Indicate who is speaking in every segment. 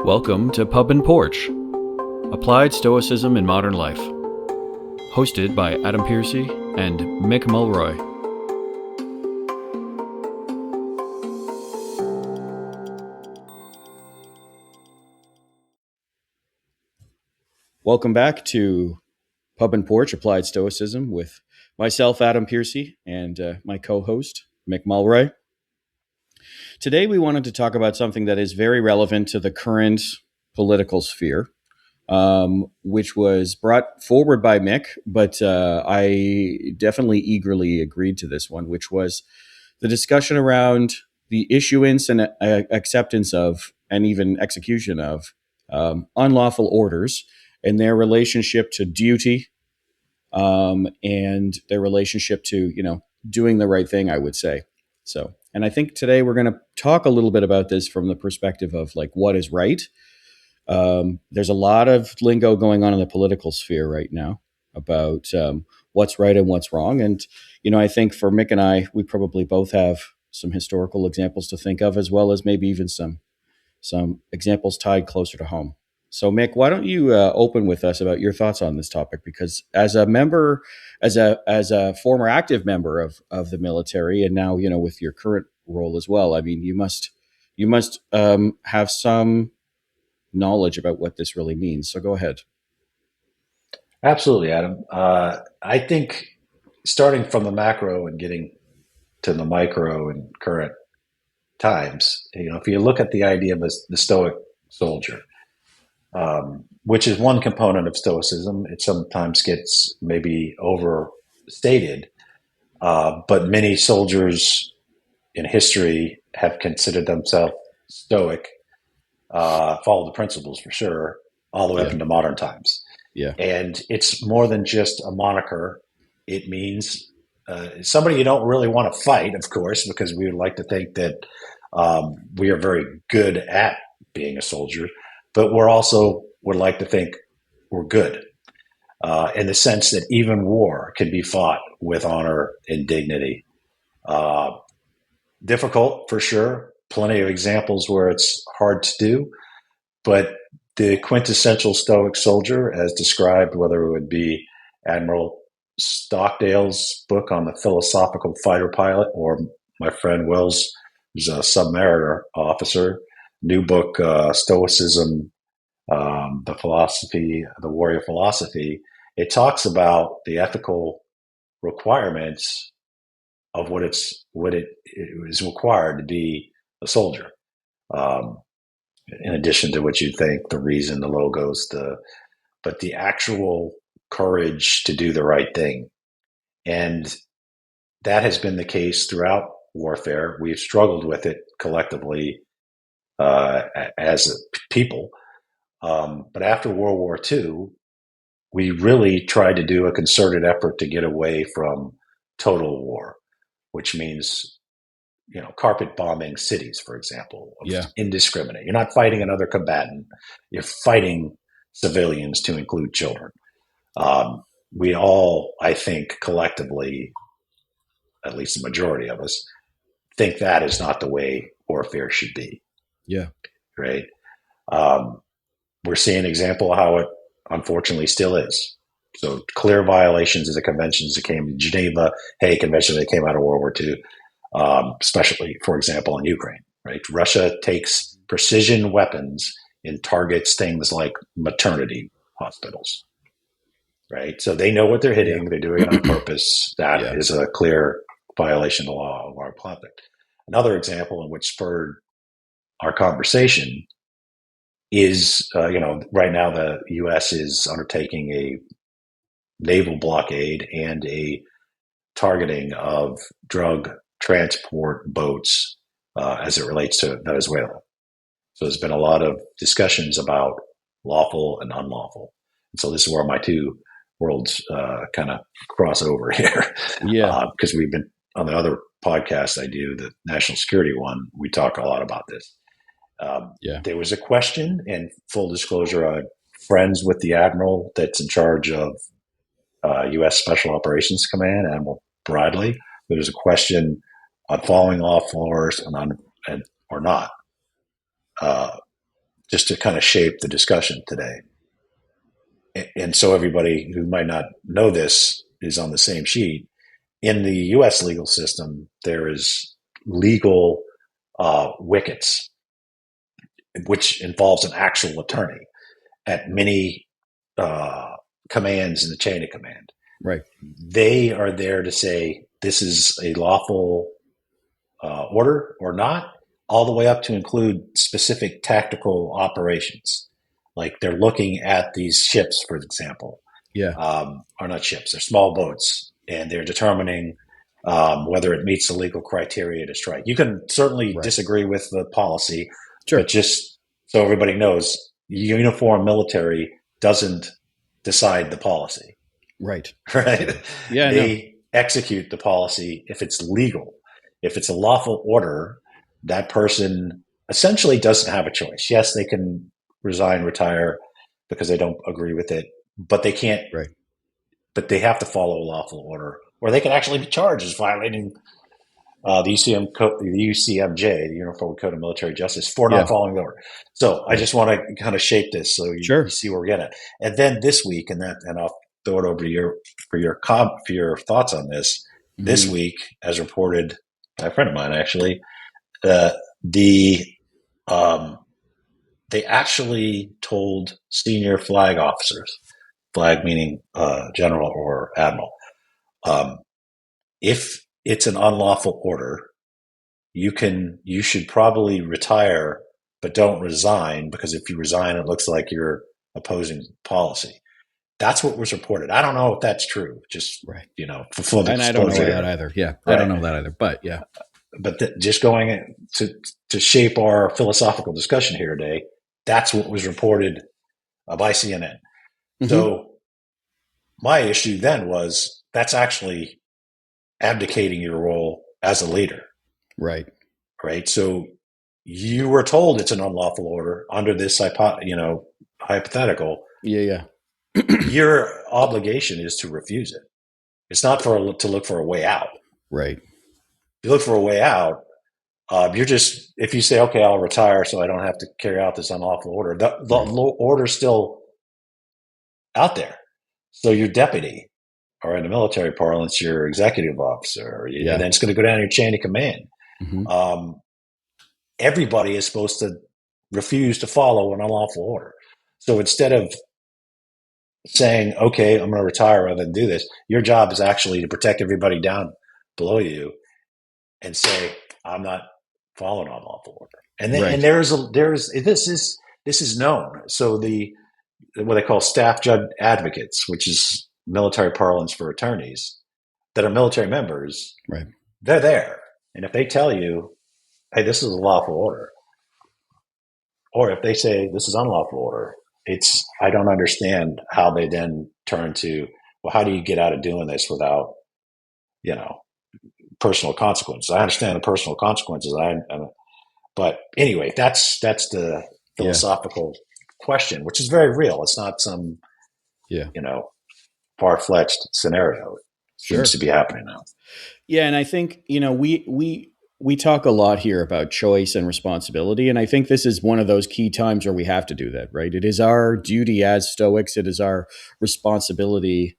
Speaker 1: Welcome to Pub and Porch, Applied Stoicism in Modern Life, hosted by Adam Piercy and Mick Mulroy. Welcome back to Pub and Porch, Applied Stoicism with myself, Adam Piercy, and my co-host, Mick Mulroy. Today, we wanted to talk about something that is very relevant to the current political sphere, which was brought forward by Mick, but I definitely eagerly agreed to this one, which was the discussion around the issuance and acceptance of, and even execution of, unlawful orders and their relationship to duty, and their relationship to, doing the right thing, I would say. So, and I think today we're going to talk a little bit about this from the perspective of like what is right. There's a lot of lingo going on in the political sphere right now about what's right and what's wrong. And, I think for Mick and I, we probably both have some historical examples to think of, as well as maybe even some examples tied closer to home. So, Mick, why don't you open with us about your thoughts on this topic? Because as a member, as a former active member of the military, and now with your current role as well, I mean, you must have some knowledge about what this really means. So, go ahead.
Speaker 2: Absolutely, Adam. I think starting from the macro and getting to the micro in current times, if you look at the idea of the Stoic soldier, which is one component of Stoicism. It sometimes gets maybe overstated, but many soldiers in history have considered themselves Stoic, follow the principles for sure, all the way up into modern times.
Speaker 1: Yeah.
Speaker 2: And it's more than just a moniker. It means somebody you don't really want to fight, of course, because we would like to think that we are very good at being a soldier. But we're also would like to think we're good in the sense that even war can be fought with honor and dignity. Difficult for sure. Plenty of examples where it's hard to do. But the quintessential Stoic soldier, as described, whether it would be Admiral Stockdale's book on the philosophical fighter pilot, or my friend Will's, who's a submariner officer, new book, Stoicism, the warrior philosophy. It talks about the ethical requirements of what it is required to be a soldier. In addition to what you think, the reason, the logos, but the actual courage to do the right thing. And that has been the case throughout warfare. We've struggled with it collectively as a people. But after World War II, we really tried to do a concerted effort to get away from total war, which means, carpet bombing cities, for example, indiscriminate. You're not fighting another combatant. You're fighting civilians, to include children. We all, I think, collectively, at least the majority of us, think that is not the way warfare should be.
Speaker 1: Yeah.
Speaker 2: Right. We're seeing an example of how it unfortunately still is. So clear violations of the conventions that came to Geneva, Hague Convention that came out of World War II, especially, for example, in Ukraine. Right, Russia takes precision weapons and targets things like maternity hospitals. Right, so they know what they're hitting. They're doing it on purpose. That is a clear violation of the law of our conflict. Another example in which spurred our conversation is, right now the U.S. is undertaking a naval blockade and a targeting of drug transport boats as it relates to Venezuela. So there's been a lot of discussions about lawful and unlawful. And so this is where my two worlds kind of cross over here.
Speaker 1: Yeah.
Speaker 2: Because we've been on the other podcast I do, the national security one, we talk a lot about this. There was a question, and full disclosure, I'm friends with the admiral that's in charge of U.S. Special Operations Command, Admiral Bradley. There was a question on following lawful orders or not. just to kind of shape the discussion today. And so everybody who might not know this is on the same sheet. In the U.S. legal system, there is legal wickets, which involves an actual attorney at many commands in the chain of command.
Speaker 1: Right.
Speaker 2: They are there to say this is a lawful order or not, all the way up to include specific tactical operations. Like they're looking at these ships, for example,
Speaker 1: Yeah.
Speaker 2: are not ships, they're small boats, and they're determining whether it meets the legal criteria to strike. You can certainly disagree with the policy, but just so everybody knows, uniform military doesn't decide the policy.
Speaker 1: Right.
Speaker 2: Right?
Speaker 1: Yeah.
Speaker 2: They execute the policy if it's legal. If it's a lawful order, that person essentially doesn't have a choice. Yes, they can resign, retire because they don't agree with it, but they can't.
Speaker 1: Right.
Speaker 2: But they have to follow a lawful order, or they can actually be charged as violating the UCMJ, the Uniform Code of Military Justice, for not following the order. So I just want to kind of shape this so you see where we're getting at. And then this week, and I'll throw it over to you for your thoughts on this. Mm-hmm. This week, as reported by a friend of mine, actually, they actually told senior flag officers, flag meaning general or admiral, if it's an unlawful order, you should probably retire, but don't resign, because if you resign, it looks like you're opposing policy. That's what was reported. I don't know if that's true. Just for full disclosure.
Speaker 1: And I don't know that either. Yeah, right. I don't know that either. But yeah.
Speaker 2: But just going to shape our philosophical discussion here today, that's what was reported by CNN. Mm-hmm. So my issue then was that's actually abdicating your role as a leader.
Speaker 1: Right.
Speaker 2: Right. So you were told it's an unlawful order under this hypothetical.
Speaker 1: Yeah.
Speaker 2: Your obligation is to refuse it. It's not to look for a way out.
Speaker 1: Right.
Speaker 2: If you look for a way out, if you say, okay, I'll retire so I don't have to carry out this unlawful order, the order's still out there. So your deputy, or in the military parlance, your executive officer, and then it's going to go down your chain of command. Mm-hmm. Everybody is supposed to refuse to follow an unlawful order. So instead of saying, okay, I'm going to retire rather than do this, your job is actually to protect everybody down below you and say, I'm not following unlawful order. And then, and this is known. So what they call staff judge advocates, which is military parlance for attorneys that are military members,
Speaker 1: right?
Speaker 2: They're there. And if they tell you, hey, this is a lawful order, or if they say this is unlawful order, I don't understand how they then turn to, well, how do you get out of doing this without, personal consequences? I understand the personal consequences. But anyway, that's the philosophical question, which is very real. It's not some, far-fetched scenario. It seems to be happening now.
Speaker 1: Yeah. And I think, we talk a lot here about choice and responsibility. And I think this is one of those key times where we have to do that, right? It is our duty as Stoics. It is our responsibility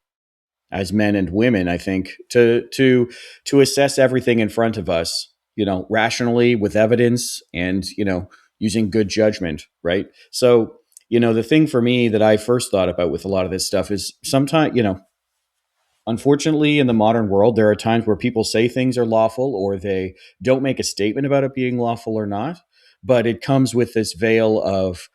Speaker 1: as men and women, I think, to assess everything in front of us, rationally with evidence and, using good judgment, right? So, the thing for me that I first thought about with a lot of this stuff is sometimes, unfortunately, in the modern world, there are times where people say things are lawful or they don't make a statement about it being lawful or not, but it comes with this veil of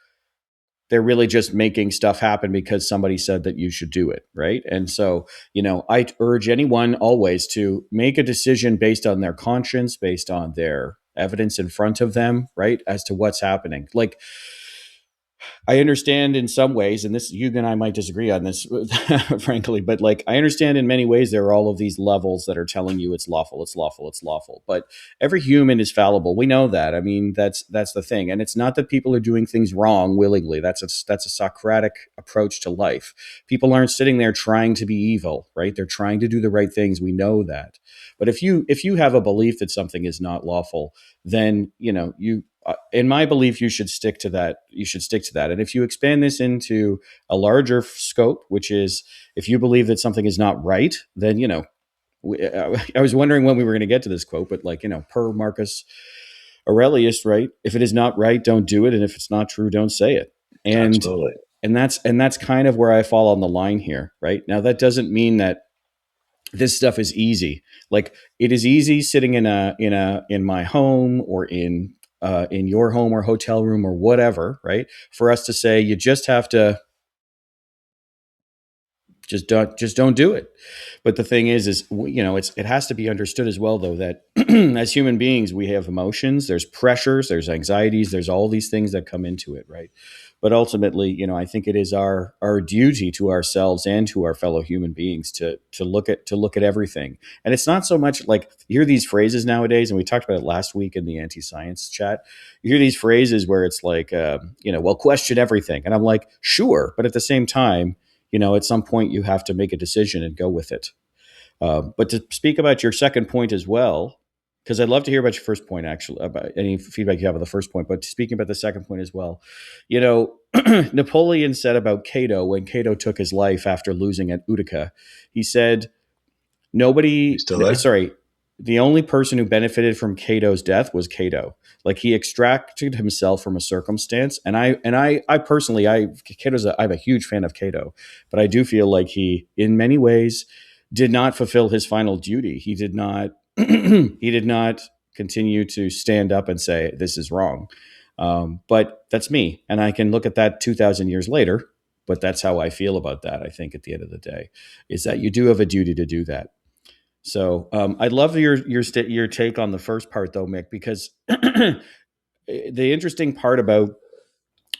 Speaker 1: they're really just making stuff happen because somebody said that you should do it, right? And so, I urge anyone always to make a decision based on their conscience, based on their evidence in front of them, right, as to what's happening. Like, I understand in some ways, and this, you and I might disagree on this, frankly, but like, I understand in many ways there are all of these levels that are telling you it's lawful, it's lawful, it's lawful. But every human is fallible. We know that. I mean, that's the thing. And it's not that people are doing things wrong willingly. That's a Socratic approach to life. People aren't sitting there trying to be evil, right? They're trying to do the right things. We know that. But if you have a belief that something is not lawful, then, you in my belief, you should stick to that. You should stick to that. And if you expand this into a larger scope, which is if you believe that something is not right, then, I was wondering when we were going to get to this quote, but like, per Marcus Aurelius, right? If it is not right, don't do it. And if it's not true, don't say it. And,
Speaker 2: Absolutely.
Speaker 1: and that's kind of where I fall on the line here, right? Now, that doesn't mean that this stuff is easy. Like it is easy sitting in my home or in your home or hotel room or whatever, right? For us to say you just have to just don't do it. But the thing is it has to be understood as well, though, that as human beings we have emotions, there's pressures, there's anxieties, there's all these things that come into it, right? But ultimately, I think it is our duty to ourselves and to our fellow human beings to look at everything. And it's not so much like you hear these phrases nowadays, and we talked about it last week in the anti-science chat. You hear these phrases where it's like well, question everything, and I'm like, sure, but at the same time, at some point you have to make a decision and go with it. But to speak about your second point as well, because I'd love to hear about your first point, actually, about any feedback you have on the first point. But speaking about the second point as well, Napoleon said about Cato when Cato took his life after losing at Utica, he said,
Speaker 2: You still there?
Speaker 1: sorry, the only person who benefited from Cato's death was Cato. Like he extracted himself from a circumstance, and I personally, I'm a huge fan of Cato, but I do feel like he, in many ways, did not fulfill his final duty. He did not, he did not continue to stand up and say this is wrong. But that's me, and I can look at that 2,000 years later. But that's how I feel about that. I think at the end of the day, is that you do have a duty to do that. So I'd love your take on the first part, though, Mick, because the interesting part about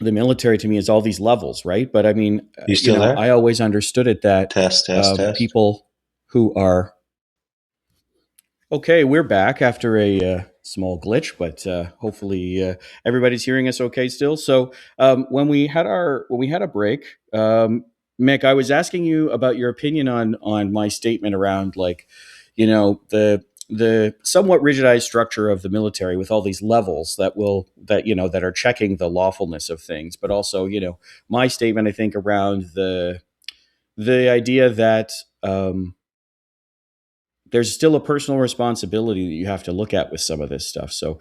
Speaker 1: the military to me is all these levels, right? But I mean,
Speaker 2: You still there?
Speaker 1: I always understood it that
Speaker 2: Test.
Speaker 1: people who are okay, we're back after a small glitch, but hopefully everybody's hearing us okay still. So when we had a break, Mick, I was asking you about your opinion on my statement around like, the somewhat rigidized structure of the military with all these levels that are checking the lawfulness of things, but also my statement I think around the idea that. There's still a personal responsibility that you have to look at with some of this stuff. So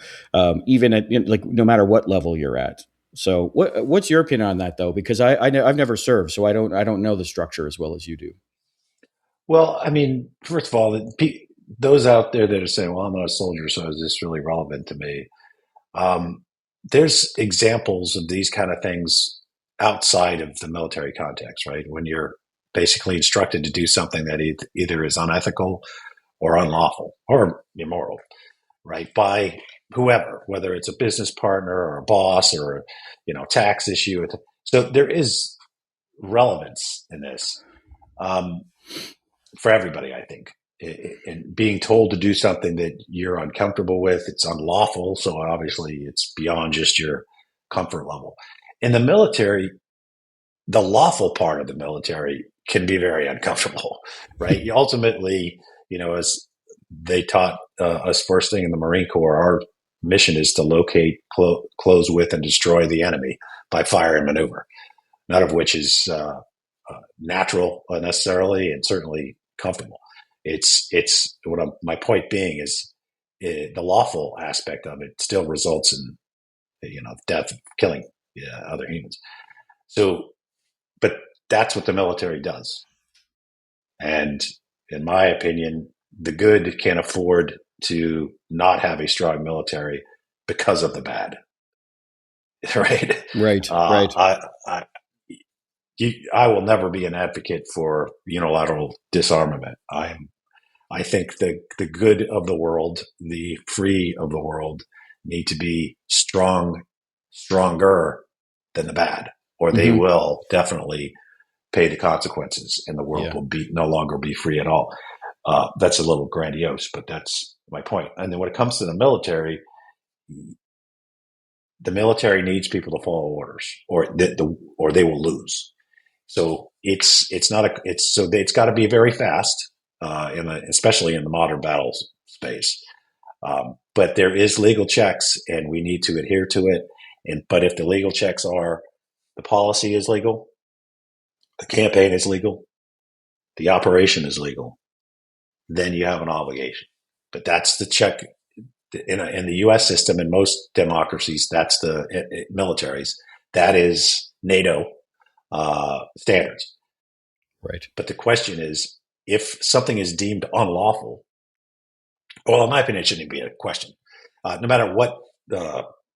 Speaker 1: even at like no matter what level you're at. So what's your opinion on that though? Because I've never served, so I don't know the structure as well as you do.
Speaker 2: Well, I mean, first of all, those out there that are saying, "Well, I'm not a soldier, so is this really relevant to me?" Um, there's examples of these kind of things outside of the military context, right? When you're basically instructed to do something that either is unethical or unlawful or immoral, right? By whoever, whether it's a business partner or a boss or tax issue. So there is relevance in this um, for everybody, I think. And being told to do something that you're uncomfortable with, it's unlawful. So obviously, it's beyond just your comfort level. In the military, the lawful part of the military can be very uncomfortable, right? You ultimately, as they taught us first thing in the Marine Corps, our mission is to locate, close with, and destroy the enemy by fire and maneuver, none of which is natural necessarily and certainly comfortable. It's my point being is the lawful aspect of it still results in death, killing other humans. So, but that's what the military does. And in my opinion, the good can't afford to not have a strong military because of the bad. Right.
Speaker 1: Right. Right.
Speaker 2: I will never be an advocate for unilateral disarmament. I think the good of the world, the free of the world, need to be stronger than the bad, or they
Speaker 1: Mm-hmm.
Speaker 2: will definitely pay the consequences, and the world
Speaker 1: Yeah.
Speaker 2: will be no longer be free at all. That's a little grandiose, but that's my point. And then when it comes to the military needs people to follow orders, or they will lose. So it's not it's got to be very fast, especially in the modern battle space. But there is legal checks, and we need to adhere to it. But if the legal checks are the policy is legal, the campaign is legal, the operation is legal, then you have an obligation. But that's the check in the U.S. system. In most democracies, that's the militaries. That is NATO standards.
Speaker 1: Right.
Speaker 2: But the question is, if something is deemed unlawful, well, in my opinion, it shouldn't be a question. No matter what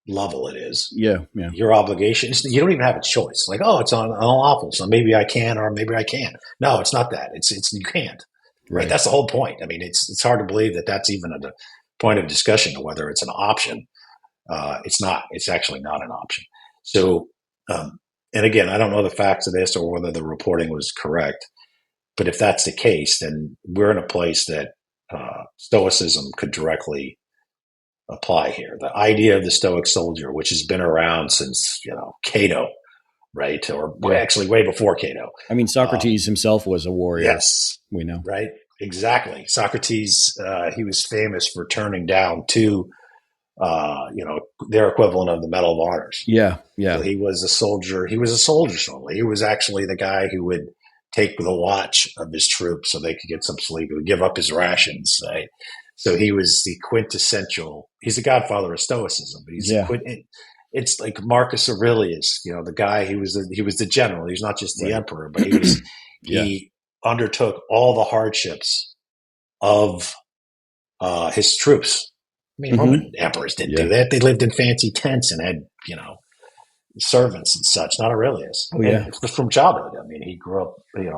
Speaker 2: level it is,
Speaker 1: Yeah.
Speaker 2: your obligation, you don't even have a choice. Like, oh, it's unlawful, so maybe I can or maybe I can't. No, it's not that. It's you can't. Right. That's the whole point. I mean, it's hard to believe that that's even a point of discussion of whether it's an option. It's not. It's actually not an option. So, and again, I don't know the facts of this or whether the reporting was correct. But if that's the case, then we're in a place that Stoicism could directly apply here. The idea of the Stoic soldier, which has been around since Cato, right, or actually way before Cato.
Speaker 1: I mean, Socrates himself was a warrior.
Speaker 2: Yes,
Speaker 1: we know.
Speaker 2: Right, exactly. Socrates, he was famous for turning down two, their equivalent of the Medal of Honors.
Speaker 1: Yeah.
Speaker 2: So he was a soldier. He was a soldier solely. He was actually the guy who would take the watch of his troops so they could get some sleep. He would give up his rations. Right? So he was the quintessential. He's the godfather of Stoicism. But he's it's like Marcus Aurelius. The guy. He was the general. He's not just the emperor, but he was. He undertook all the hardships of his troops. I mean, Roman emperors didn't do that. They lived in fancy tents and had servants and such. Not Aurelius. It was from childhood. I mean, he grew up,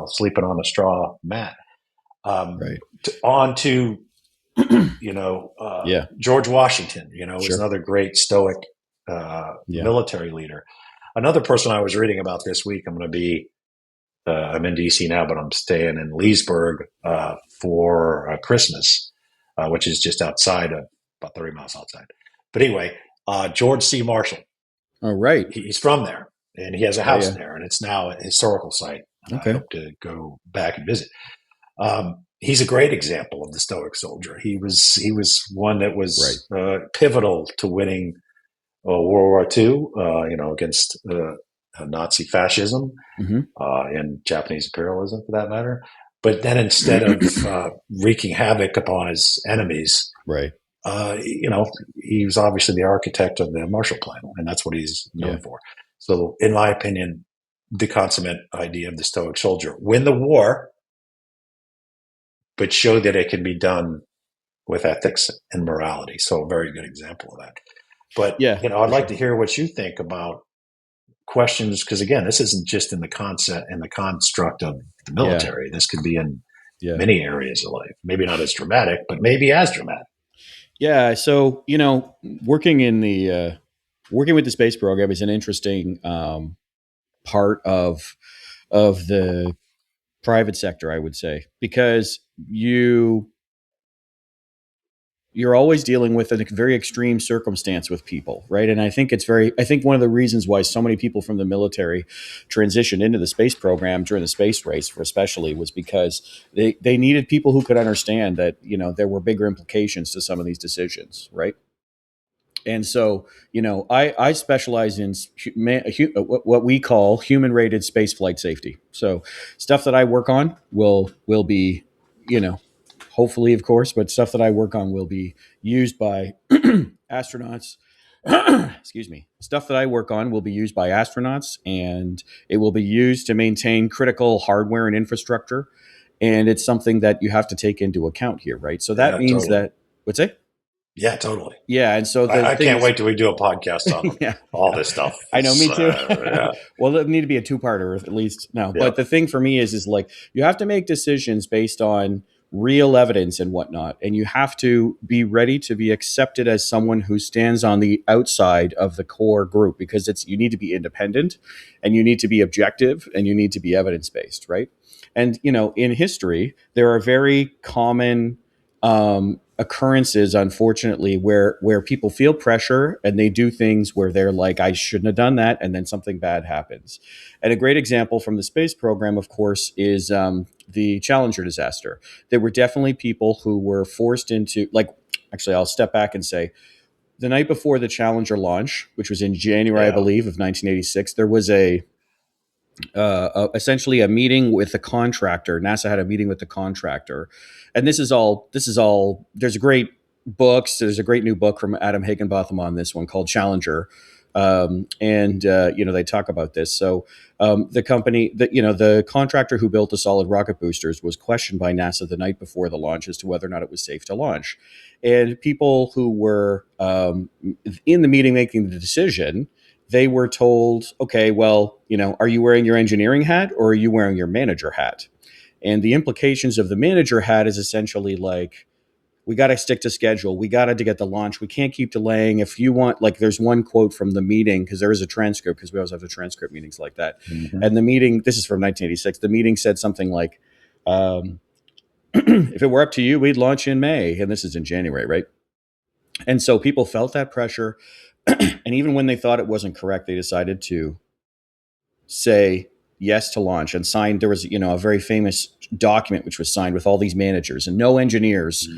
Speaker 2: sleeping on a straw mat. On to, George Washington. Was another great Stoic military leader. Another person I was reading about this week. I'm in DC now, but I'm staying in Leesburg for Christmas, which is just outside of about 30 miles outside. But anyway, George C. Marshall.
Speaker 1: Oh, right.
Speaker 2: He's from there, and he has a house there, and it's now a historical site. I hope to go back and visit. He's a great example of the Stoic soldier. He was one that was pivotal to winning World War II, against Nazi fascism and Japanese imperialism, for that matter. But then instead of wreaking havoc upon his enemies, he was obviously the architect of the Marshall Plan, and that's what he's known for. So, in my opinion, the consummate idea of the Stoic soldier: win the war, but show that it can be done with ethics and morality. So, a very good example of that. But I'd like to hear what you think about questions, because again, this isn't just in the concept and the construct of the military. This could be in many areas of life. Maybe not as dramatic, but maybe as dramatic.
Speaker 1: Yeah. So, working with the space program is an interesting part of the private sector, I would say, because you're always dealing with a very extreme circumstance with people, right? And I think one of the reasons why so many people from the military transitioned into the space program during the space race, especially, was because they needed people who could understand that, there were bigger implications to some of these decisions, right? And so, I specialize in what we call human-rated space flight safety. So stuff that I work on will be, hopefully, of course, but stuff that I work on will be used by astronauts. Excuse me. Stuff that I work on will be used by astronauts, and it will be used to maintain critical hardware and infrastructure. And it's something that you have to take into account here, right? So that means that, what's it?
Speaker 2: Yeah, totally.
Speaker 1: Yeah, and so
Speaker 2: I can't wait till we do a podcast on all this stuff.
Speaker 1: I know, me too. Well, it need to be a two-parter, at least. No, but the thing for me is like you have to make decisions based on real evidence and whatnot, and you have to be ready to be accepted as someone who stands on the outside of the core group, because you need to be independent, and you need to be objective, and you need to be evidence-based, right? And in history, there are very common occurrences, unfortunately, where people feel pressure and they do things where they're like, I shouldn't have done that, and then something bad happens. And a great example from the space program, of course, is the Challenger disaster. There were definitely people who were forced into, like, actually, I'll step back and say the night before the Challenger launch, which was in January, I
Speaker 2: Yeah.
Speaker 1: believe, of 1986, there was essentially a meeting with the contractor. NASA had a meeting with the contractor, and this is all. There's a great books. There's a great new book from Adam Higginbotham on this one called Challenger, and they talk about this. So the company, the contractor who built the solid rocket boosters was questioned by NASA the night before the launch as to whether or not it was safe to launch, and people who were in the meeting making the decision, they were told, okay, well, are you wearing your engineering hat or are you wearing your manager hat? And the implications of the manager hat is essentially like, we got to stick to schedule. We got to get the launch. We can't keep delaying. If you want, like, there's one quote from the meeting, because there is a transcript, because we always have the transcript meetings like that.
Speaker 2: Mm-hmm.
Speaker 1: And the meeting, this is from 1986, the meeting said something like, if it were up to you, we'd launch in May. And this is in January, right? And so people felt that pressure. And even when they thought it wasn't correct, they decided to say yes to launch and signed. There was, a very famous document which was signed with all these managers, and no engineers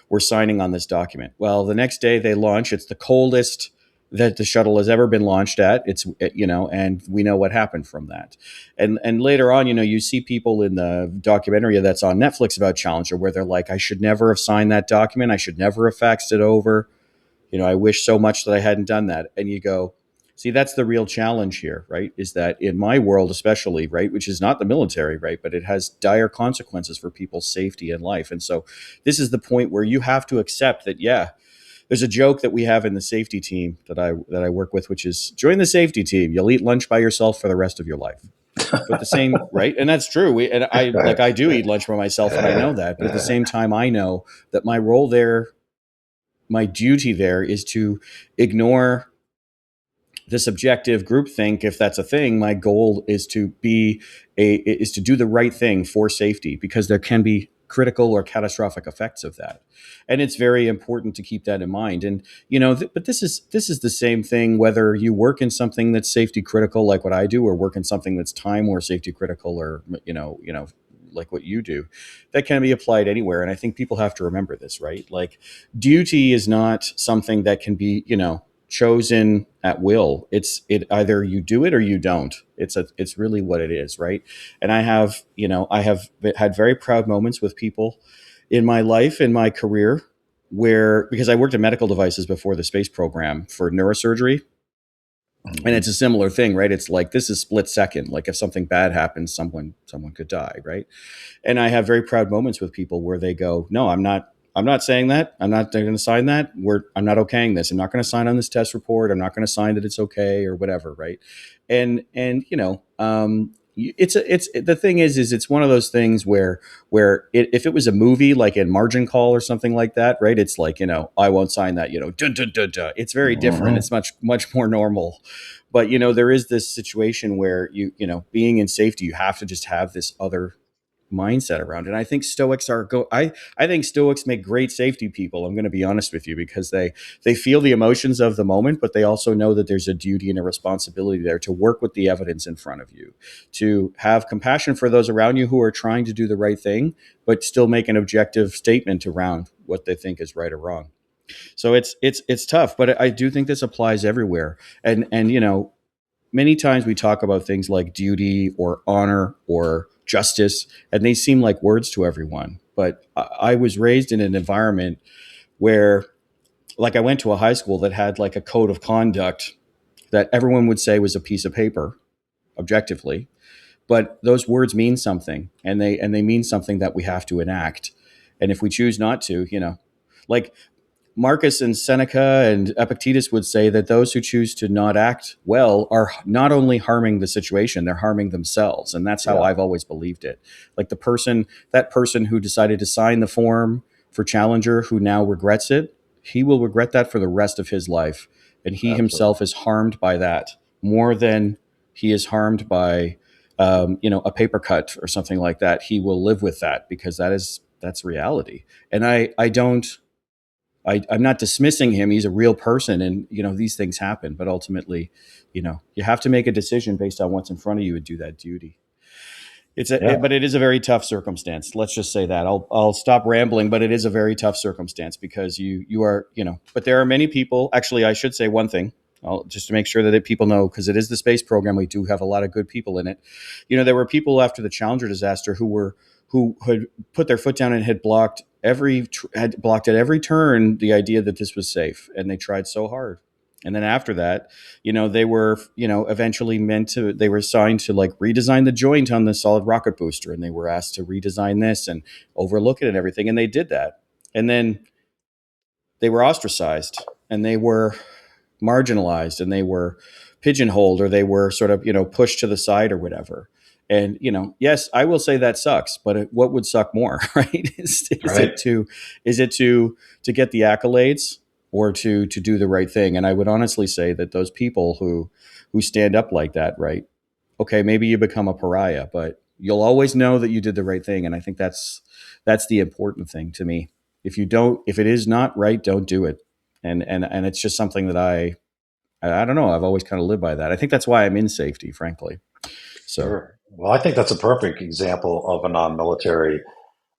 Speaker 1: were signing on this document. Well, the next day they launch. It's the coldest that the shuttle has ever been launched at. And we know what happened from that. And later on, you see people in the documentary that's on Netflix about Challenger where they're like, I should never have signed that document. I should never have faxed it over. I wish so much that I hadn't done that. And you go, see, that's the real challenge here, right? Is that in my world, especially, right, which is not the military, right, but it has dire consequences for people's safety and life. And so this is the point where you have to accept that, yeah, there's a joke that we have in the safety team that I work with, which is join the safety team. You'll eat lunch by yourself for the rest of your life. But the same, right? And that's true. I do eat lunch by myself, and I know that. But at the same time, I know that my role there, my duty there is to ignore the subjective groupthink, if that's a thing. My goal is to do the right thing for safety, because there can be critical or catastrophic effects of that, and it's very important to keep that in mind. And but this is the same thing whether you work in something that's safety critical, like what I do, or work in something that's time or safety critical, or like what you do. That can be applied anywhere. And I think people have to remember this, right? Like, duty is not something that can be, chosen at will. It either you do it or you don't. It's really what it is, right? And I have had very proud moments with people in my life, in my career, where, because I worked in medical devices before the space program for neurosurgery. And it's a similar thing, right? It's like, this is split second. Like, if something bad happens, someone could die, right? And I have very proud moments with people where they go, no, I'm not saying that. I'm not going to sign that. I'm not okaying this. I'm not going to sign on this test report. I'm not going to sign that it's okay or whatever, right? And it's the thing is it's one of those things where if it was a movie like in Margin Call or something like that, right? It's like, I won't sign that. Dun, dun, dun, dun. It's very different. It's much more normal. But there is this situation where being in safety, you have to just have this other mindset around it. And I think Stoics I think Stoics make great safety people. I'm going to be honest with you, because they feel the emotions of the moment, but they also know that there's a duty and a responsibility there to work with the evidence in front of you, to have compassion for those around you who are trying to do the right thing, but still make an objective statement around what they think is right or wrong. So it's tough, but I do think this applies everywhere. And many times we talk about things like duty or honor or justice, and they seem like words to everyone. But I was raised in an environment where, like, I went to a high school that had like a code of conduct that everyone would say was a piece of paper, objectively, but those words mean something, and they mean something that we have to enact. And if we choose not to, like Marcus and Seneca and Epictetus would say that those who choose to not act well are not only harming the situation, they're harming themselves. And that's how I've always believed it. Like that person who decided to sign the form for Challenger, who now regrets it, he will regret that for the rest of his life. And he himself is harmed by that more than he is harmed by, a paper cut or something like that. He will live with that, because that's reality. And I'm not dismissing him. He's a real person, and these things happen. But ultimately, you have to make a decision based on what's in front of you and do that duty.
Speaker 2: Yeah.
Speaker 1: but it is a very tough circumstance. Let's just say that. I'll stop rambling, but it is a very tough circumstance because you are, but there are many people. Actually, I should say one thing. Just to make sure that people know, because it is the space program, we do have a lot of good people in it. There were people after the Challenger disaster who had put their foot down and had blocked at every turn the idea that this was safe, and they tried so hard. And then after that, they were, eventually they were assigned to like redesign the joint on the solid rocket booster, and they were asked to redesign this and overlook it and everything. And they did that. And then they were ostracized, and they were marginalized, and they were pigeonholed, or they were sort of, pushed to the side or whatever. And, yes, I will say that sucks, but what would suck more, right?
Speaker 2: Right.
Speaker 1: Is it to get the accolades, or to do the right thing? And I would honestly say that those people who stand up like that, right? Okay, maybe you become a pariah, but you'll always know that you did the right thing. And I think that's the important thing to me. If it is not right, don't do it. And it's just something that I don't know. I've always kind of lived by that. I think that's why I'm in safety, frankly. So,
Speaker 2: Sure. Well, I think that's a perfect example of a non-military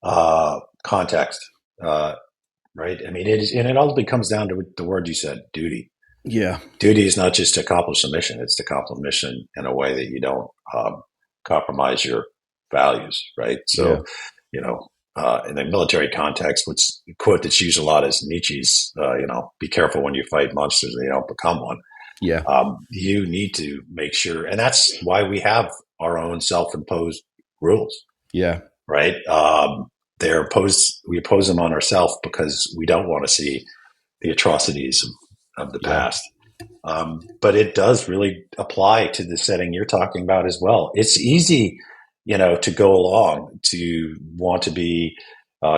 Speaker 2: context, right? I mean, and it ultimately comes down to the word you said, duty.
Speaker 1: yeah,
Speaker 2: Duty is not just to accomplish a mission; it's to accomplish a mission in a way that you don't compromise your values, right?
Speaker 1: yeah,
Speaker 2: So, in the military context, which the quote that's used a lot is Nietzsche's, "Be careful when you fight monsters; they don't become one."
Speaker 1: yeah,
Speaker 2: You need to make sure, and that's why we have our own self-imposed rules,
Speaker 1: yeah,
Speaker 2: right? We impose them on ourselves because we don't want to see the atrocities of the
Speaker 1: yeah,
Speaker 2: past. But it does really apply to the setting you're talking about as well. It's easy, to go along, to want to be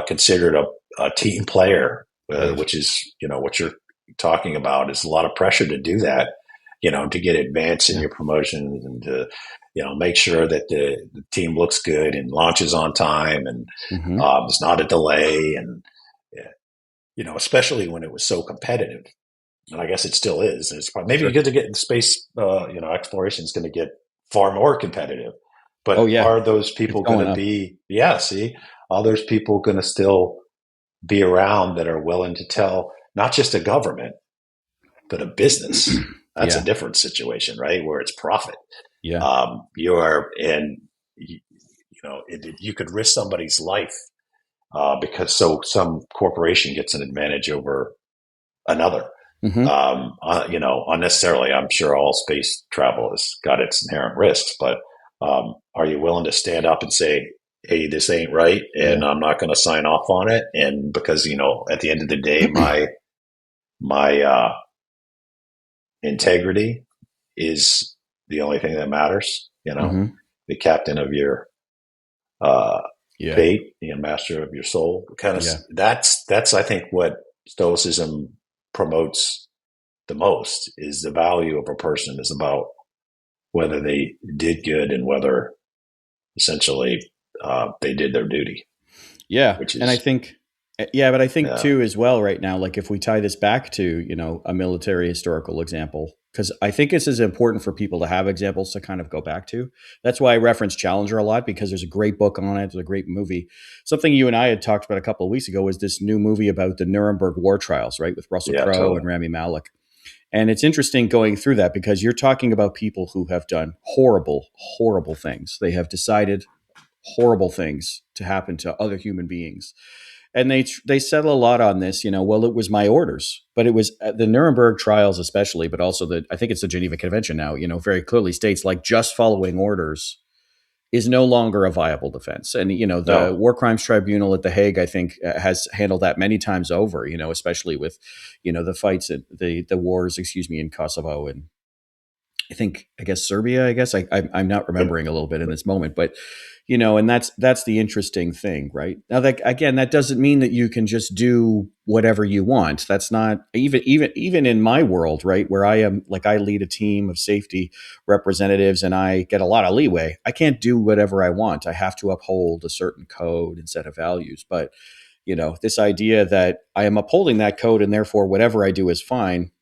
Speaker 2: considered a team player,
Speaker 1: right,
Speaker 2: which is, what you're talking about is a lot of pressure to do that, to get advanced in
Speaker 1: yeah,
Speaker 2: your promotions and to, make sure that the team looks good and launches on time and
Speaker 1: hmm,
Speaker 2: there's not a delay. And, especially when it was so competitive. And I guess it still is. It's probably, maybe
Speaker 1: sure.
Speaker 2: good to get in space, exploration is going to get far more competitive.
Speaker 1: Oh
Speaker 2: But
Speaker 1: yeah,
Speaker 2: are those
Speaker 1: it's
Speaker 2: people going
Speaker 1: going
Speaker 2: to
Speaker 1: up.
Speaker 2: be, yeah, see, are those people going to still be around that are willing to tell not just a government, but a business? That's a
Speaker 1: Yeah,
Speaker 2: different situation, right? Where it's profit.
Speaker 1: yeah,
Speaker 2: You could risk somebody's life because some corporation gets an advantage over another.
Speaker 1: hmm,
Speaker 2: Unnecessarily, I'm sure all space travel has got its inherent risks, but are you willing to stand up and say, hey, this ain't right,
Speaker 1: yeah,
Speaker 2: and I'm not going to sign off on it? And because, at the end of the day, my integrity is the only thing that matters,
Speaker 1: hmm,
Speaker 2: the captain of your uh,
Speaker 1: yeah,
Speaker 2: fate, the master of your soul. Kind of
Speaker 1: yeah,
Speaker 2: that's I think what Stoicism promotes the most is the value of a person is about whether they did good and whether essentially they did their duty,
Speaker 1: yeah.
Speaker 2: which
Speaker 1: And I
Speaker 2: is
Speaker 1: think, yeah, but I think
Speaker 2: uh,
Speaker 1: too as well right now, like if we tie this back to a military historical example, because I think this is important for people to have examples to kind of go back to. That's why I reference Challenger a lot, because there's a great book on it. There's a great movie. Something you and I had talked about a couple of weeks ago was this new movie about the Nuremberg war trials, right, with Russell
Speaker 2: yeah,
Speaker 1: Crowe
Speaker 2: totally.
Speaker 1: and Rami Malek. And it's interesting going through that because you're talking about people who have done horrible, horrible things. They have decided horrible things to happen to other human beings, and they settle a lot on this. Well, it was my orders, but it was the Nuremberg trials, especially, but also I think it's the Geneva Convention now. Very clearly states like just following orders is no longer a viable defense. And the
Speaker 2: No,
Speaker 1: War Crimes Tribunal at The Hague, I think, has handled that many times over. Especially with the fights at the wars, excuse me, in Kosovo and I guess Serbia. I'm not
Speaker 2: but
Speaker 1: remembering a little bit in this moment, but and that's the interesting thing, right? Now, that again, that doesn't mean that you can just do whatever you want. That's not even in my world, right? Where I am, like, I lead a team of safety representatives, and I get a lot of leeway. I can't do whatever I want. I have to uphold a certain code and set of values. But this idea that I am upholding that code, and therefore whatever I do is fine.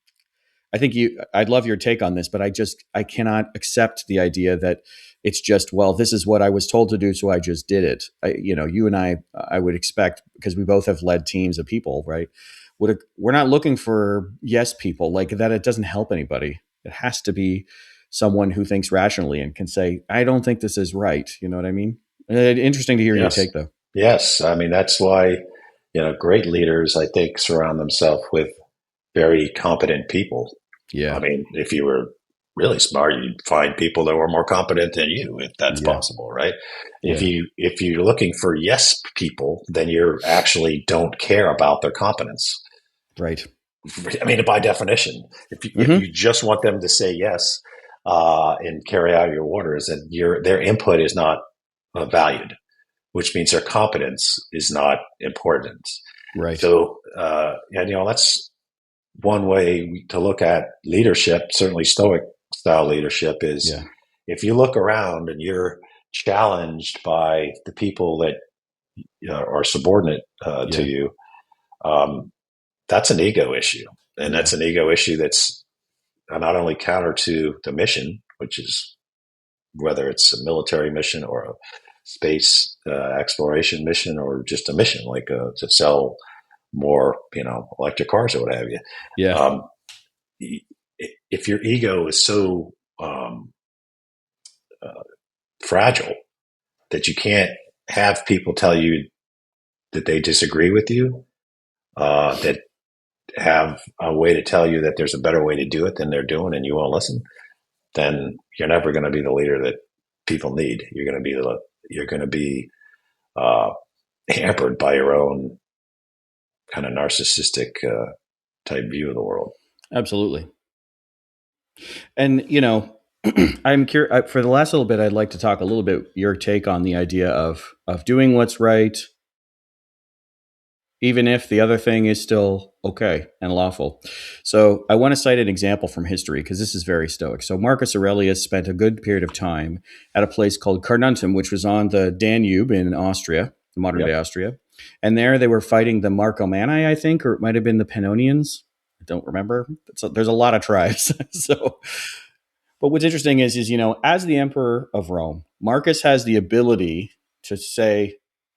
Speaker 1: I'd love your take on this, but I cannot accept the idea that it's just, well, this is what I was told to do, so I just did it. You and I would expect, because we both have led teams of people, right? We're not looking for yes people like that. It doesn't help anybody. It has to be someone who thinks rationally and can say, I don't think this is right. You know what I mean? Interesting to hear your
Speaker 2: Yes.
Speaker 1: take, though.
Speaker 2: Yes. I mean, that's why, great leaders, I think, surround themselves with very competent people.
Speaker 1: Yeah.
Speaker 2: I mean, if you were really smart, you'd find people that were more competent than you, if that's possible, right?
Speaker 1: Yeah.
Speaker 2: If you're looking for yes people, then you actually don't care about their competence.
Speaker 1: Right.
Speaker 2: I mean, by definition, if you just want them to say yes and carry out your orders, then their input is not valued, which means their competence is not important.
Speaker 1: Right.
Speaker 2: So, that's one way to look at leadership. Certainly, Stoic style leadership is if you look around and you're challenged by the people that are subordinate to you. That's an ego issue. And that's an ego issue that's not only counter to the mission, which is whether it's a military mission or a space exploration mission or just a mission like to sell more, electric cars or what have you.
Speaker 1: Yeah.
Speaker 2: If your ego is so fragile that you can't have people tell you that they disagree with you, that have a way to tell you that there's a better way to do it than they're doing and you won't listen, then you're never going to be the leader that people need. You're going to be hampered by your own kind of narcissistic type view of the world.
Speaker 1: Absolutely. And, I'm curious for the last little bit, I'd like to talk a little bit your take on the idea of doing what's right, even if the other thing is still okay and lawful. So I want to cite an example from history because this is very Stoic. So Marcus Aurelius spent a good period of time at a place called Carnuntum, which was on the Danube in Austria, modern day Austria. And there they were fighting the Marcomanni, I think, or it might have been the Pannonians. I don't remember. There's a lot of tribes. But what's interesting is, as the emperor of Rome, Marcus has the ability to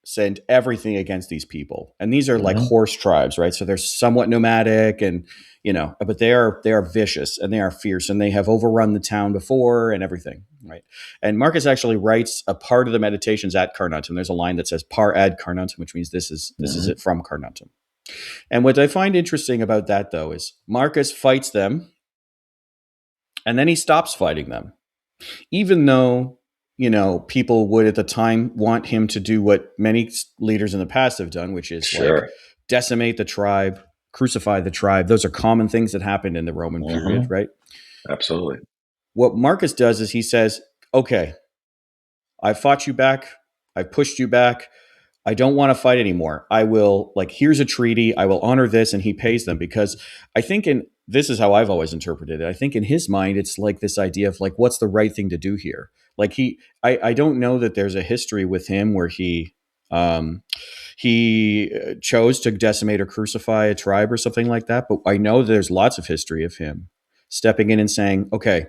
Speaker 1: send everything against these people. And these are like horse tribes, right? So they're somewhat nomadic and, but they are vicious and they are fierce and they have overrun the town before and everything, right? And Marcus actually writes a part of the Meditations at Carnuntum. There's a line that says par ad Carnuntum, which means this is it from Carnuntum. And what I find interesting about that, though, is Marcus fights them and then he stops fighting them, even though people would at the time want him to do what many leaders in the past have done, which is like decimate the tribe, crucify the tribe. Those are common things that happened in the Roman period, right?
Speaker 2: Absolutely.
Speaker 1: What Marcus does is he says, okay, I fought you back. I pushed you back. I don't want to fight anymore. I will, here's a treaty. I will honor this. And he pays them because I think this is how I've always interpreted it. I think in his mind, it's like this idea of what's the right thing to do here? I don't know that there's a history with him where he chose to decimate or crucify a tribe or something like that. But I know there's lots of history of him stepping in and saying, okay,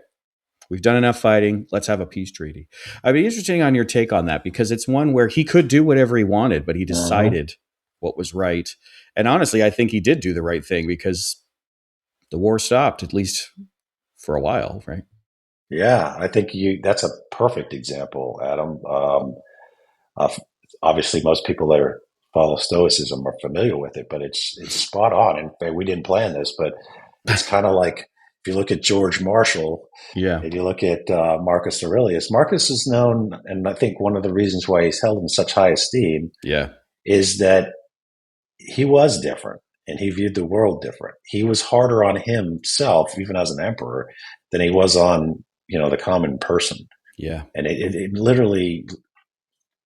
Speaker 1: we've done enough fighting. Let's have a peace treaty. I'd be interested on your take on that because it's one where he could do whatever he wanted, but he decided what was right. And honestly, I think he did do the right thing because the war stopped, at least for a while, right?
Speaker 2: Yeah, I think that's a perfect example, Adam. Obviously, most people that follow Stoicism are familiar with it, but it's spot on. In fact, we didn't plan this, but it's kind of like if you look at George Marshall, and you look at Marcus Aurelius. Marcus is known, and I think one of the reasons why he's held in such high esteem, is that he was different and he viewed the world different. He was harder on himself, even as an emperor, than he was on the common person.
Speaker 1: Yeah,
Speaker 2: and it literally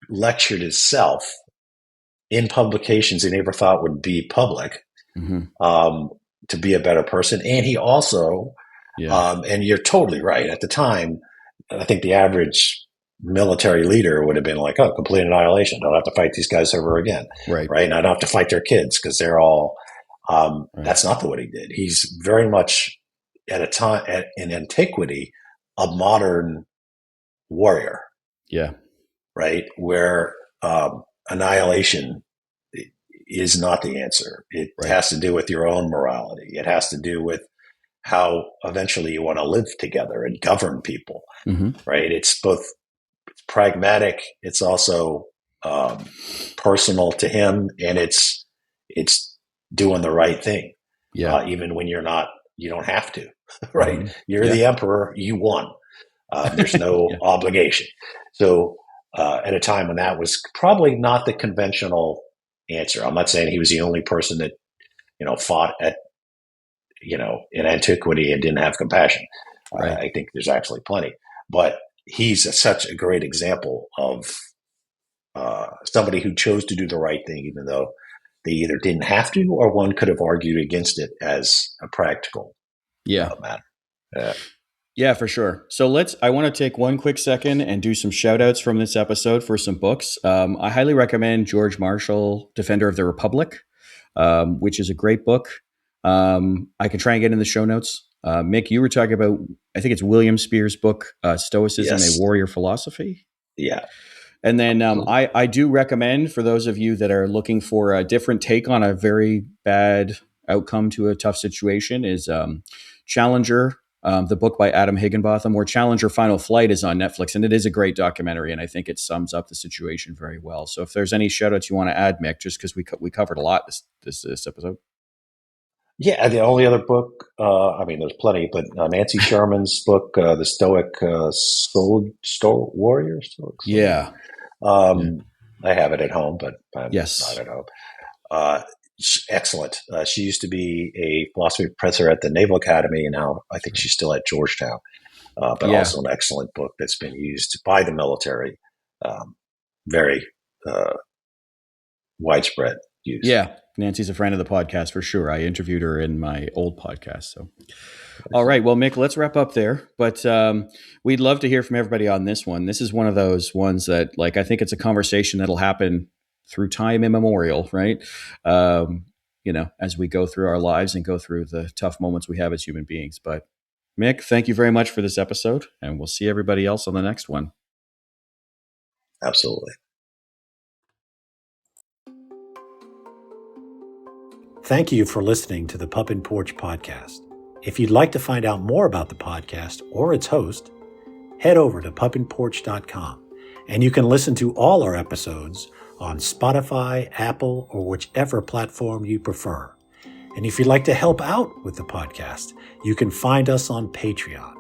Speaker 2: lectured itself in publications he never thought would be public to be a better person. And he also, and you're totally right, at the time, I think the average military leader would have been like, oh, complete annihilation. Don't have to fight these guys ever again. Right. And I don't have to fight their kids because they're all, that's not what he did. He's very much at a time in antiquity, a modern warrior.
Speaker 1: Yeah.
Speaker 2: Right? Where annihilation is not the answer. It has to do with your own morality. It has to do with how eventually you want to live together and govern people.
Speaker 1: Mm-hmm.
Speaker 2: Right? It's both pragmatic. It's also personal to him, and it's doing the right thing.
Speaker 1: Yeah.
Speaker 2: Even when you don't have to. Right?
Speaker 1: Mm-hmm.
Speaker 2: You're the emperor. You won. There's no obligation. So at a time when that was probably not the conventional answer. I'm not saying he was the only person that fought at in antiquity and didn't have compassion.
Speaker 1: Right.
Speaker 2: I think there's actually plenty, but he's such a great example of somebody who chose to do the right thing, even though they either didn't have to or one could have argued against it as a practical matter.
Speaker 1: Yeah, for sure. So I want to take one quick second and do some shout outs from this episode for some books. I highly recommend George Marshall, Defender of the Republic, which is a great book. I can try and get in the show notes. Mick, you were talking about, I think it's William Spear's book, Stoicism, A Warrior Philosophy.
Speaker 2: Yeah.
Speaker 1: And then I do recommend, for those of you that are looking for a different take on a very bad outcome to a tough situation, is Challenger, the book by Adam Higginbotham, or Challenger Final Flight, is on Netflix. And it is a great documentary, and I think it sums up the situation very well. So if there's any shout outs you want to add, Mick, just because we covered a lot this episode.
Speaker 2: Yeah, the only other book, there's plenty, but Nancy Sherman's book, The Stoic Soul Warrior.
Speaker 1: Yeah.
Speaker 2: I have it at home, but I'm not at home. Excellent. She used to be a philosophy professor at the Naval Academy, and now I think she's still at Georgetown. But also an excellent book that's been used by the military. Very widespread use.
Speaker 1: Yeah. Nancy's a friend of the podcast for sure. I interviewed her in my old podcast. So, all right. Well, Mick, let's wrap up there. But we'd love to hear from everybody on this one. This is one of those ones that, I think it's a conversation that'll happen through time immemorial, right? As we go through our lives and go through the tough moments we have as human beings. But Mick, thank you very much for this episode, and we'll see everybody else on the next one.
Speaker 2: Absolutely.
Speaker 3: Thank you for listening to the Pup and Porch podcast. If you'd like to find out more about the podcast or its host, head over to pupandporch.com, and you can listen to all our episodes on Spotify, Apple, or whichever platform you prefer. And if you'd like to help out with the podcast, you can find us on Patreon.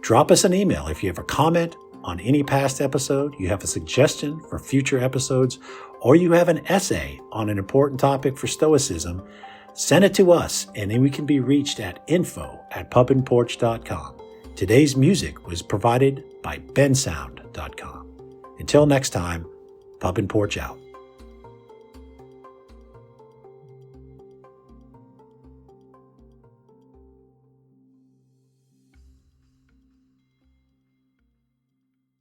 Speaker 3: Drop us an email if you have a comment on any past episode, you have a suggestion for future episodes, or you have an essay on an important topic for Stoicism. Send it to us, and then we can be reached at info@pupandporch.com. Today's music was provided by bensound.com. Until next time, Pup and Porch out.